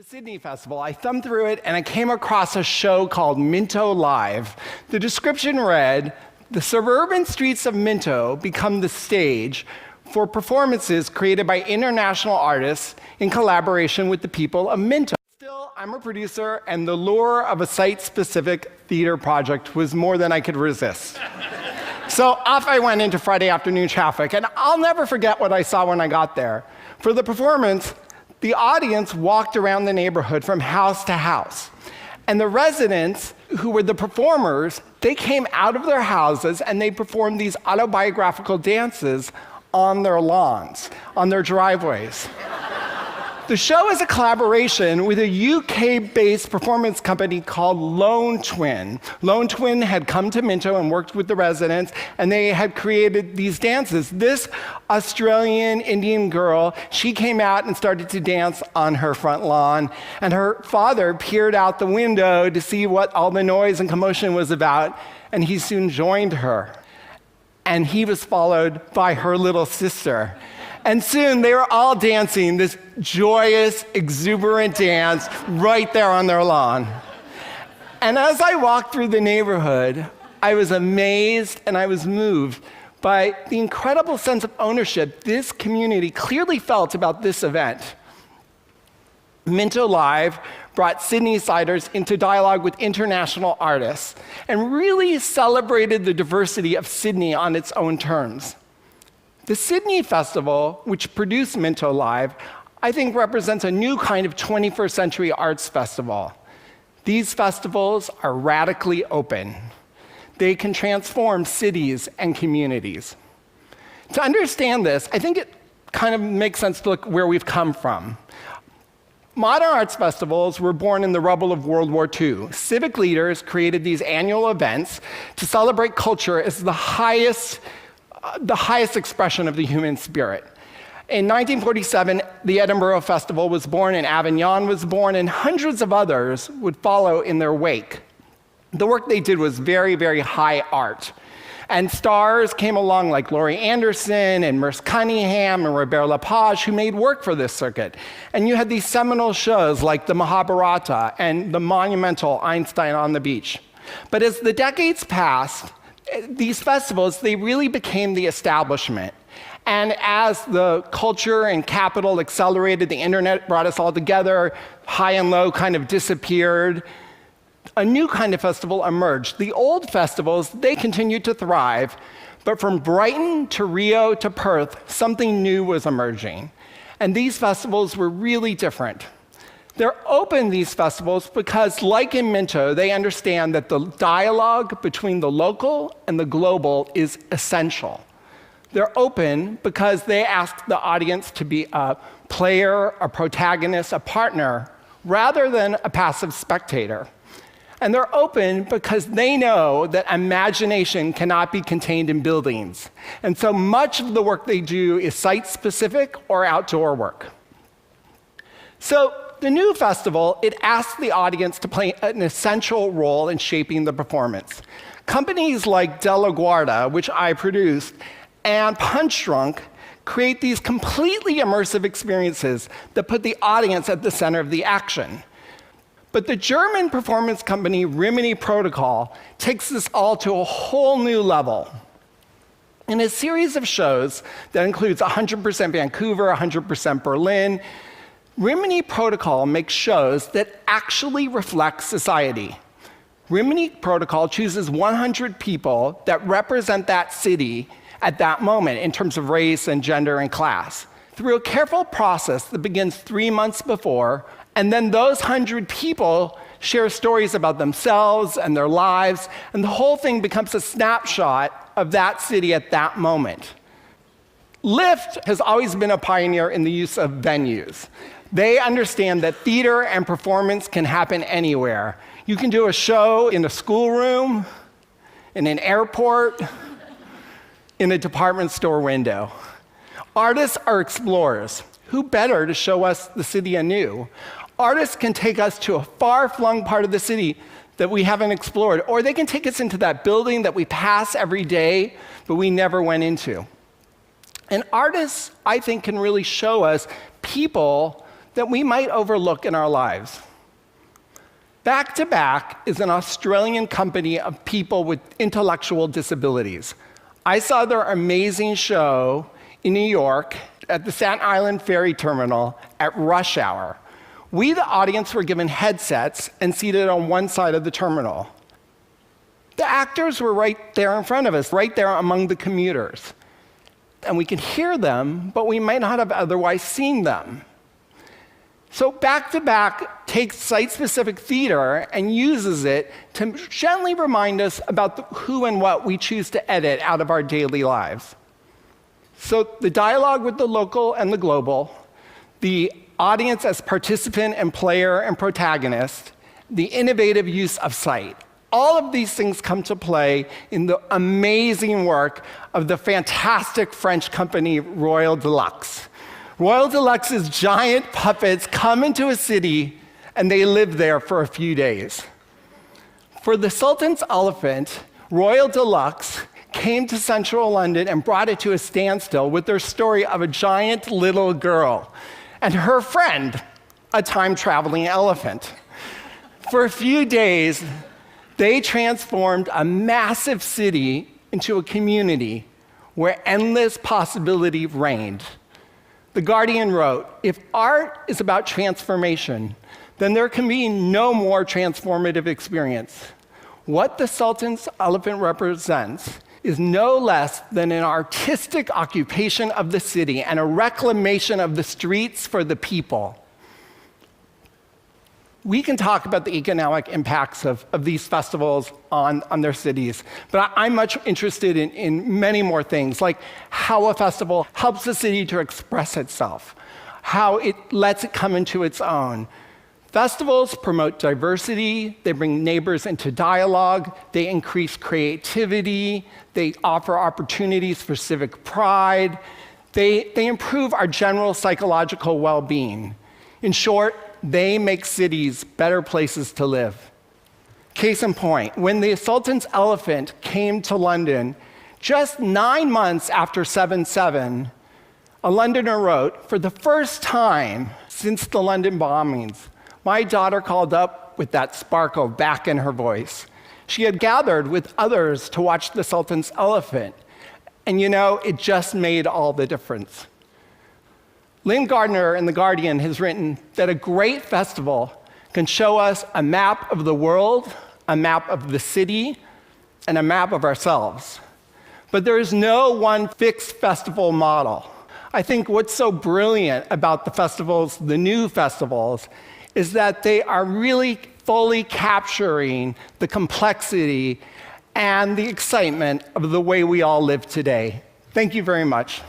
the Sydney Festival, I thumbed through it and I came across a show called Minto Live. The description read, "The suburban streets of Minto become the stage for performances created by international artists in collaboration with the people of Minto." Still, I'm a producer, and the lure of a site-specific theater project was more than I could resist. So off I went into Friday afternoon traffic, and I'll never forget what I saw when I got there. For the performance, the audience walked around the neighborhood from house to house. And the residents, who were the performers, they came out of their houses and they performed these autobiographical dances on their lawns, on their driveways. The show is a collaboration with a UK-based performance company called Lone Twin. Lone Twin had come to Minto and worked with the residents, and they had created these dances. This Australian Indian girl, she came out and started to dance on her front lawn, and her father peered out the window to see what all the noise and commotion was about, and he soon joined her. And he was followed by her little sister. And soon they were all dancing this joyous, exuberant dance right there on their lawn. And as I walked through the neighborhood, I was amazed and I was moved by the incredible sense of ownership this community clearly felt about this event. Minto Live brought Sydneysiders into dialogue with international artists and really celebrated the diversity of Sydney on its own terms. The Sydney Festival, which produced Minto Live, I think represents a new kind of 21st century arts festival. These festivals are radically open. They can transform cities and communities. To understand this, I think it kind of makes sense to look where we've come from. Modern arts festivals were born in the rubble of World War II. Civic leaders created these annual events to celebrate culture as the highest expression of the human spirit. In 1947, the Edinburgh Festival was born, and Avignon was born, and hundreds of others would follow in their wake. The work they did was very, very high art. And stars came along like Laurie Anderson and Merce Cunningham and Robert Lepage, who made work for this circuit. And you had these seminal shows like the Mahabharata and the monumental Einstein on the Beach. But as the decades passed, these festivals, they really became the establishment. And as the culture and capital accelerated, the internet brought us all together, high and low kind of disappeared, a new kind of festival emerged. The old festivals, they continued to thrive, but from Brighton to Rio to Perth, something new was emerging. And these festivals were really different. They're open, these festivals, because like in Minto, they understand that the dialogue between the local and the global is essential. They're open because they ask the audience to be a player, a protagonist, a partner, rather than a passive spectator. And they're open because they know that imagination cannot be contained in buildings. And so much of the work they do is site-specific or outdoor work. So the new festival, it asks the audience to play an essential role in shaping the performance. Companies like De La Guarda, which I produced, and Punch Drunk create these completely immersive experiences that put the audience at the center of the action. But the German performance company Rimini Protocol takes this all to a whole new level. In a series of shows that includes 100% Vancouver, 100% Berlin, Rimini Protocol makes shows that actually reflect society. Rimini Protocol chooses 100 people that represent that city at that moment in terms of race and gender and class. Through a careful process that begins 3 months before, and then those 100 people share stories about themselves and their lives, and the whole thing becomes a snapshot of that city at that moment. Lyft has always been a pioneer in the use of venues. They understand that theater and performance can happen anywhere. You can do a show in a schoolroom, in an airport, in a department store window. Artists are explorers. Who better to show us the city anew? Artists can take us to a far-flung part of the city that we haven't explored, or they can take us into that building that we pass every day, but we never went into. And artists, I think, can really show us people that we might overlook in our lives. Back to Back is an Australian company of people with intellectual disabilities. I saw their amazing show in New York at the Staten Island Ferry Terminal at rush hour. We, the audience, were given headsets and seated on one side of the terminal. The actors were right there in front of us, right there among the commuters. And we could hear them, but we might not have otherwise seen them. So Back to Back takes site-specific theater and uses it to gently remind us about the who and what we choose to edit out of our daily lives. So the dialogue with the local and the global, the audience as participant and player and protagonist, the innovative use of sight. All of these things come to play in the amazing work of the fantastic French company Royal Deluxe. Royal Deluxe's giant puppets come into a city and they live there for a few days. For The Sultan's Elephant, Royal Deluxe came to central London and brought it to a standstill with their story of a giant little girl and her friend, a time-traveling elephant. For a few days, they transformed a massive city into a community where endless possibility reigned. The Guardian wrote, "If art is about transformation, then there can be no more transformative experience. What The Sultan's Elephant represents is no less than an artistic occupation of the city and a reclamation of the streets for the people." We can talk about the economic impacts of these festivals on their cities, but I'm much interested in many more things, like how a festival helps the city to express itself, how it lets it come into its own. Festivals promote diversity, they bring neighbors into dialogue, they increase creativity, they offer opportunities for civic pride, they improve our general psychological well-being. In short, they make cities better places to live. Case in point, when the Sultan's Elephant came to London, just 9 months after 7/7, a Londoner wrote, "For the first time since the London bombings, my daughter called up with that sparkle back in her voice. She had gathered with others to watch the Sultan's Elephant, and it just made all the difference." Lynn Gardner in The Guardian has written that a great festival can show us a map of the world, a map of the city, and a map of ourselves. But there is no one fixed festival model. I think what's so brilliant about the festivals, the new festivals, is that they are really fully capturing the complexity and the excitement of the way we all live today. Thank you very much.